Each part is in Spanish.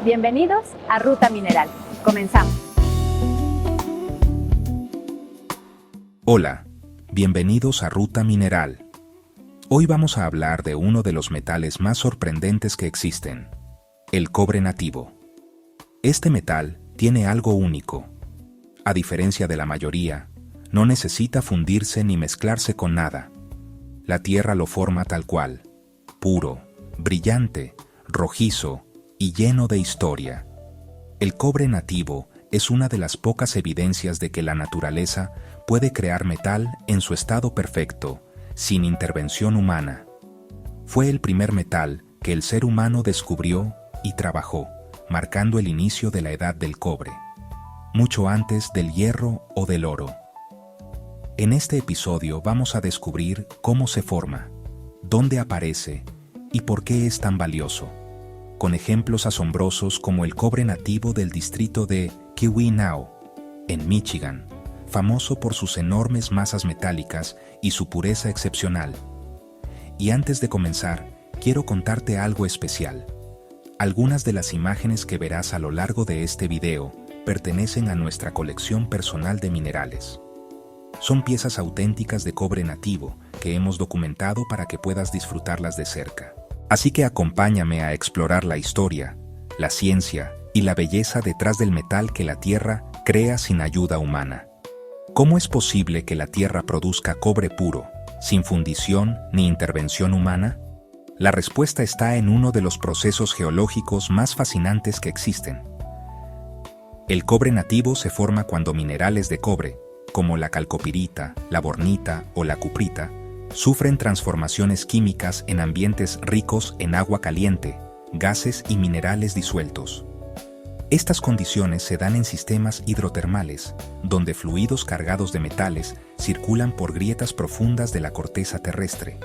Bienvenidos a Ruta Mineral. Comenzamos. Hola, bienvenidos a Ruta Mineral. Hoy vamos a hablar de uno de los metales más sorprendentes que existen, el cobre nativo. Este metal tiene algo único. A diferencia de la mayoría, no necesita fundirse ni mezclarse con nada. La tierra lo forma tal cual, puro, brillante, rojizo y lleno de historia. El cobre nativo es una de las pocas evidencias de que la naturaleza puede crear metal en su estado perfecto, sin intervención humana. Fue el primer metal que el ser humano descubrió y trabajó, marcando el inicio de la edad del cobre, mucho antes del hierro o del oro. En este episodio vamos a descubrir cómo se forma, dónde aparece y por qué es tan valioso, con ejemplos asombrosos como el cobre nativo del distrito de Keweenaw, en Michigan, famoso por sus enormes masas metálicas y su pureza excepcional. Y antes de comenzar, quiero contarte algo especial. Algunas de las imágenes que verás a lo largo de este video pertenecen a nuestra colección personal de minerales. Son piezas auténticas de cobre nativo que hemos documentado para que puedas disfrutarlas de cerca. Así que acompáñame a explorar la historia, la ciencia y la belleza detrás del metal que la Tierra crea sin ayuda humana. ¿Cómo es posible que la Tierra produzca cobre puro, sin fundición ni intervención humana? La respuesta está en uno de los procesos geológicos más fascinantes que existen. El cobre nativo se forma cuando minerales de cobre, como la calcopirita, la bornita o la cuprita, sufren transformaciones químicas en ambientes ricos en agua caliente, gases y minerales disueltos. Estas condiciones se dan en sistemas hidrotermales, donde fluidos cargados de metales circulan por grietas profundas de la corteza terrestre.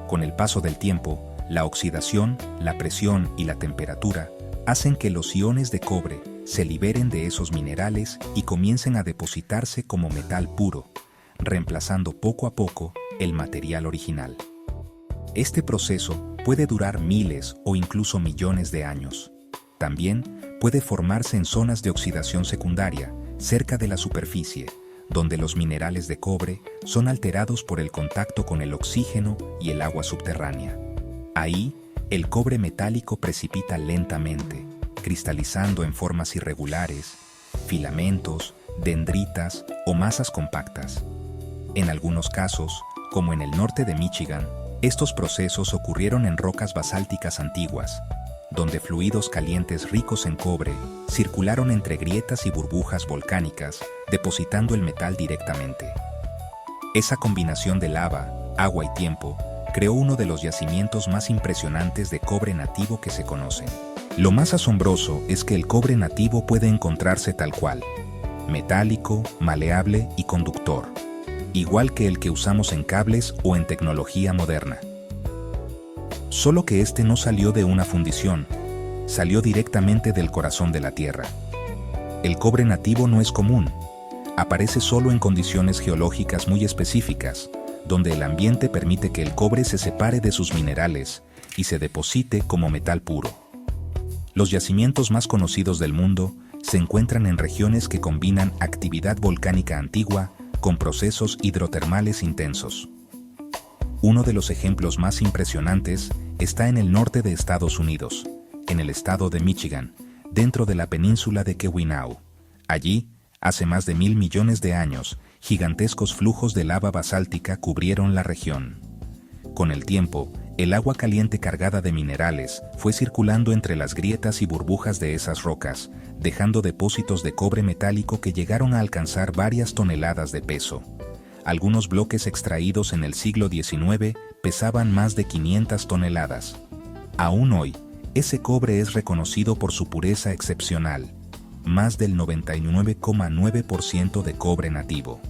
Con el paso del tiempo, la oxidación, la presión y la temperatura hacen que los iones de cobre se liberen de esos minerales y comiencen a depositarse como metal puro, reemplazando poco a poco el material original. Este proceso puede durar miles o incluso millones de años. También puede formarse en zonas de oxidación secundaria, cerca de la superficie, donde los minerales de cobre son alterados por el contacto con el oxígeno y el agua subterránea. Ahí, el cobre metálico precipita lentamente, cristalizando en formas irregulares, filamentos, dendritas o masas compactas. En algunos casos, como en el norte de Michigan, estos procesos ocurrieron en rocas basálticas antiguas, donde fluidos calientes ricos en cobre circularon entre grietas y burbujas volcánicas, depositando el metal directamente. Esa combinación de lava, agua y tiempo creó uno de los yacimientos más impresionantes de cobre nativo que se conocen. Lo más asombroso es que el cobre nativo puede encontrarse tal cual, metálico, maleable y conductor, igual que el que usamos en cables o en tecnología moderna. Solo que este no salió de una fundición, salió directamente del corazón de la Tierra. El cobre nativo no es común, aparece solo en condiciones geológicas muy específicas, donde el ambiente permite que el cobre se separe de sus minerales y se deposite como metal puro. Los yacimientos más conocidos del mundo se encuentran en regiones que combinan actividad volcánica antigua con procesos hidrotermales intensos. Uno de los ejemplos más impresionantes está en el norte de Estados Unidos, en el estado de Michigan, dentro de la península de Keweenaw. Allí, hace más de 1.000 millones de años, gigantescos flujos de lava basáltica cubrieron la región. Con el tiempo, el agua caliente cargada de minerales fue circulando entre las grietas y burbujas de esas rocas, dejando depósitos de cobre metálico que llegaron a alcanzar varias toneladas de peso. Algunos bloques extraídos en el siglo XIX pesaban más de 500 toneladas. Aún hoy, ese cobre es reconocido por su pureza excepcional, más del 99,9% de cobre nativo.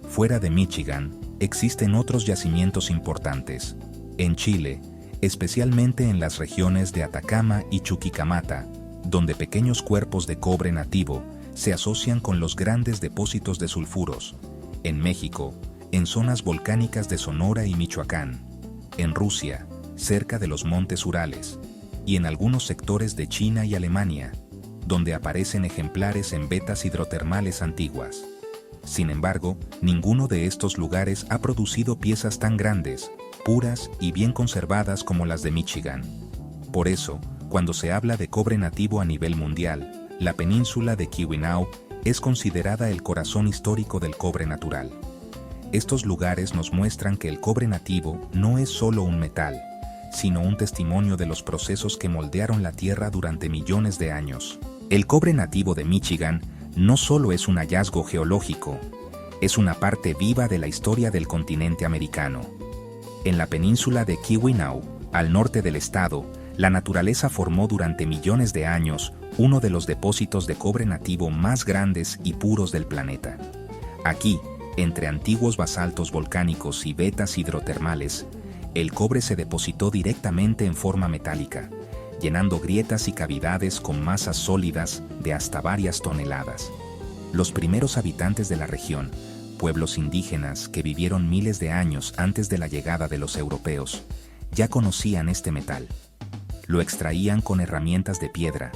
Fuera de Michigan, existen otros yacimientos importantes. En Chile, especialmente en las regiones de Atacama y Chuquicamata, donde pequeños cuerpos de cobre nativo se asocian con los grandes depósitos de sulfuros. En México, en zonas volcánicas de Sonora y Michoacán. En Rusia, cerca de los montes Urales. y en algunos sectores de China y Alemania, donde aparecen ejemplares en vetas hidrotermales antiguas. Sin embargo, ninguno de estos lugares ha producido piezas tan grandes, puras y bien conservadas como las de Michigan. Por eso, cuando se habla de cobre nativo a nivel mundial, la península de Keweenaw es considerada el corazón histórico del cobre natural. Estos lugares nos muestran que el cobre nativo no es solo un metal, sino un testimonio de los procesos que moldearon la Tierra durante millones de años. El cobre nativo de Michigan no solo es un hallazgo geológico, es una parte viva de la historia del continente americano. En la península de Keweenaw, al norte del estado, la naturaleza formó durante millones de años uno de los depósitos de cobre nativo más grandes y puros del planeta. Aquí, entre antiguos basaltos volcánicos y vetas hidrotermales, el cobre se depositó directamente en forma metálica, llenando grietas y cavidades con masas sólidas de hasta varias toneladas. Los primeros habitantes de la región, pueblos indígenas que vivieron miles de años antes de la llegada de los europeos, ya conocían este metal. Lo extraían con herramientas de piedra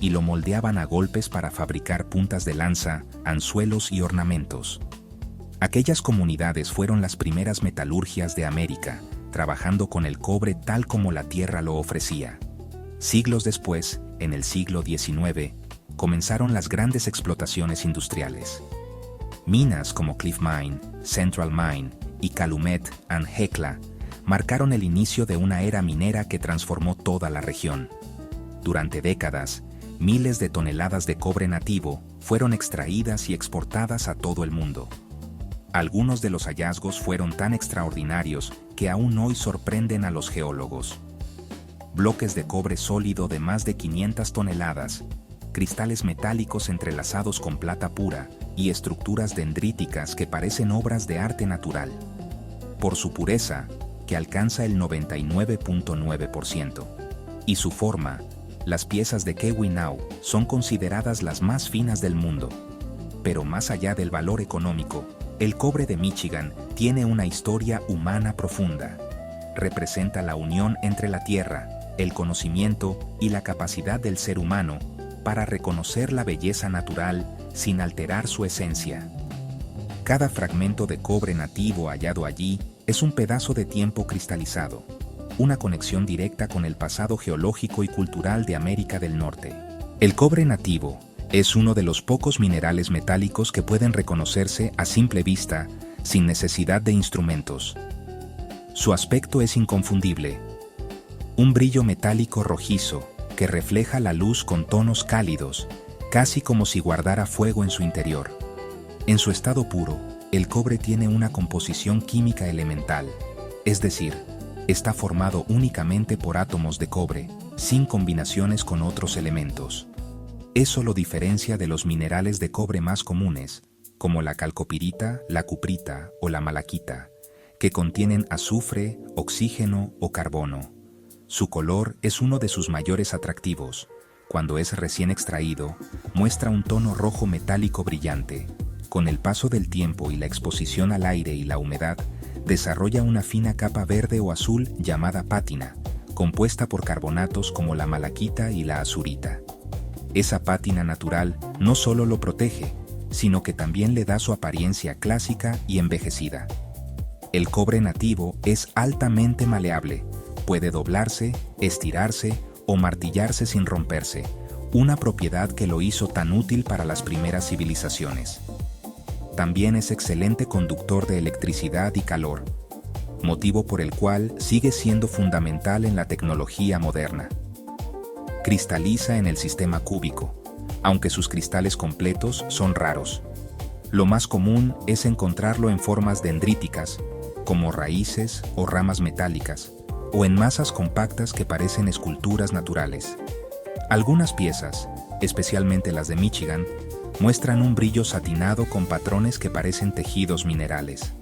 y lo moldeaban a golpes para fabricar puntas de lanza, anzuelos y ornamentos. Aquellas comunidades fueron las primeras metalurgias de América, trabajando con el cobre tal como la tierra lo ofrecía. Siglos después, en el siglo XIX, comenzaron las grandes explotaciones industriales. Minas como Cliff Mine, Central Mine y Calumet and Hecla marcaron el inicio de una era minera que transformó toda la región. Durante décadas, miles de toneladas de cobre nativo fueron extraídas y exportadas a todo el mundo. Algunos de los hallazgos fueron tan extraordinarios que aún hoy sorprenden a los geólogos. Bloques de cobre sólido de más de 500 toneladas, cristales metálicos entrelazados con plata pura y estructuras dendríticas que parecen obras de arte natural. Por su pureza, que alcanza el 99.9%, y su forma, las piezas de Keweenaw son consideradas las más finas del mundo. Pero más allá del valor económico, el cobre de Michigan tiene una historia humana profunda. Representa la unión entre la tierra, el conocimiento y la capacidad del ser humano para reconocer la belleza natural sin alterar su esencia. Cada fragmento de cobre nativo hallado allí es un pedazo de tiempo cristalizado, una conexión directa con el pasado geológico y cultural de América del Norte. El cobre nativo es uno de los pocos minerales metálicos que pueden reconocerse a simple vista, sin necesidad de instrumentos. Su aspecto es inconfundible. Un brillo metálico rojizo que refleja la luz con tonos cálidos, casi como si guardara fuego en su interior. En su estado puro, el cobre tiene una composición química elemental, es decir, está formado únicamente por átomos de cobre, sin combinaciones con otros elementos. Eso lo diferencia de los minerales de cobre más comunes, como la calcopirita, la cuprita o la malaquita, que contienen azufre, oxígeno o carbono. Su color es uno de sus mayores atractivos. Cuando es recién extraído, muestra un tono rojo metálico brillante. Con el paso del tiempo y la exposición al aire y la humedad, desarrolla una fina capa verde o azul llamada pátina, compuesta por carbonatos como la malaquita y la azurita. Esa pátina natural no solo lo protege, sino que también le da su apariencia clásica y envejecida. El cobre nativo es altamente maleable, puede doblarse, estirarse o martillarse sin romperse, una propiedad que lo hizo tan útil para las primeras civilizaciones. También es excelente conductor de electricidad y calor, motivo por el cual sigue siendo fundamental en la tecnología moderna. Cristaliza en el sistema cúbico, aunque sus cristales completos son raros. Lo más común es encontrarlo en formas dendríticas, como raíces o ramas metálicas, o en masas compactas que parecen esculturas naturales. Algunas piezas, especialmente las de Michigan, muestran un brillo satinado con patrones que parecen tejidos minerales.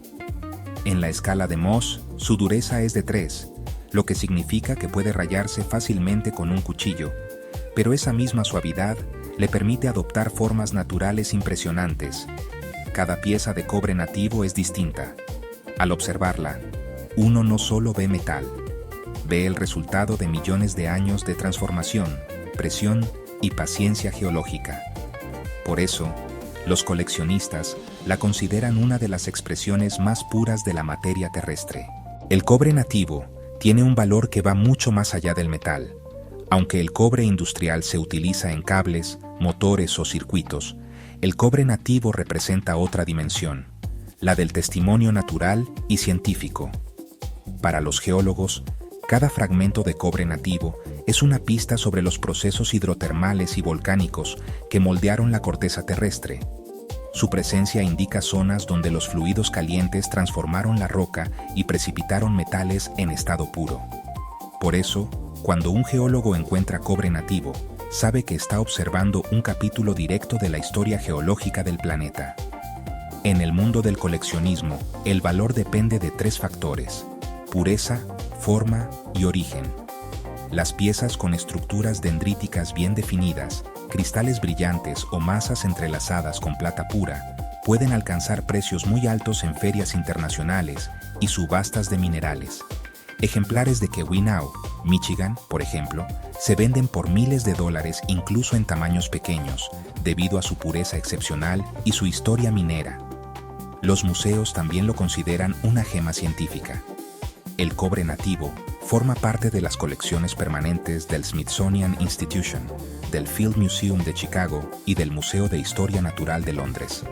En la escala de Mohs, su dureza es de 3, lo que significa que puede rayarse fácilmente con un cuchillo, pero esa misma suavidad le permite adoptar formas naturales impresionantes. Cada pieza de cobre nativo es distinta. Al observarla, uno no solo ve metal, ve el resultado de millones de años de transformación, presión y paciencia geológica. Por eso, los coleccionistas la consideran una de las expresiones más puras de la materia terrestre. El cobre nativo tiene un valor que va mucho más allá del metal. Aunque el cobre industrial se utiliza en cables, motores o circuitos, el cobre nativo representa otra dimensión, la del testimonio natural y científico. Para los geólogos, cada fragmento de cobre nativo es una pista sobre los procesos hidrotermales y volcánicos que moldearon la corteza terrestre. Su presencia indica zonas donde los fluidos calientes transformaron la roca y precipitaron metales en estado puro. Por eso, cuando un geólogo encuentra cobre nativo, sabe que está observando un capítulo directo de la historia geológica del planeta. En el mundo del coleccionismo, el valor depende de tres factores: pureza, forma y origen. Las piezas con estructuras dendríticas bien definidas, cristales brillantes o masas entrelazadas con plata pura pueden alcanzar precios muy altos en ferias internacionales y subastas de minerales. Ejemplares de Keweenaw, Michigan, por ejemplo, se venden por miles de dólares incluso en tamaños pequeños, debido a su pureza excepcional y su historia minera. Los museos también lo consideran una gema científica. El cobre nativo forma parte de las colecciones permanentes del Smithsonian Institution, del Field Museum de Chicago y del Museo de Historia Natural de Londres,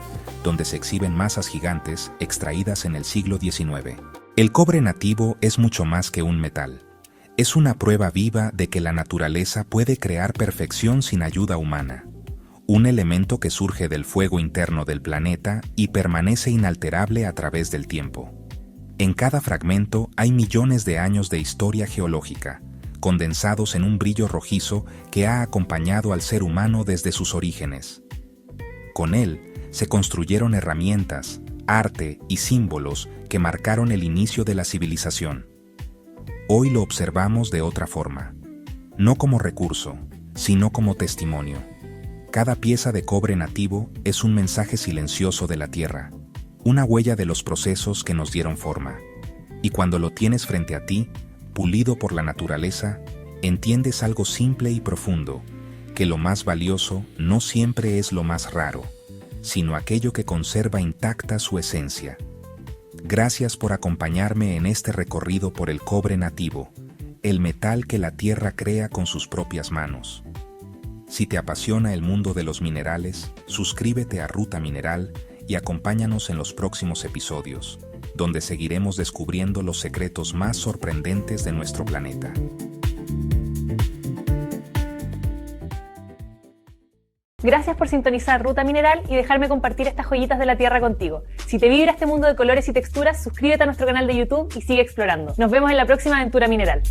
donde se exhiben masas gigantes extraídas en el siglo XIX. El cobre nativo es mucho más que un metal. Es una prueba viva de que la naturaleza puede crear perfección sin ayuda humana. Un elemento que surge del fuego interno del planeta y permanece inalterable a través del tiempo. En cada fragmento hay millones de años de historia geológica, condensados en un brillo rojizo que ha acompañado al ser humano desde sus orígenes. Con él se construyeron herramientas, arte y símbolos que marcaron el inicio de la civilización. Hoy lo observamos de otra forma, no como recurso, sino como testimonio. Cada pieza de cobre nativo es un mensaje silencioso de la Tierra, una huella de los procesos que nos dieron forma. Y cuando lo tienes frente a ti, pulido por la naturaleza, entiendes algo simple y profundo, que lo más valioso no siempre es lo más raro, sino aquello que conserva intacta su esencia. Gracias por acompañarme en este recorrido por el cobre nativo, el metal que la Tierra crea con sus propias manos. Si te apasiona el mundo de los minerales, suscríbete a Ruta Mineral y acompáñanos en los próximos episodios, donde seguiremos descubriendo los secretos más sorprendentes de nuestro planeta. Gracias por sintonizar Ruta Mineral y dejarme compartir estas joyitas de la tierra contigo. Si te vibra este mundo de colores y texturas, suscríbete a nuestro canal de YouTube y sigue explorando. Nos vemos en la próxima aventura mineral.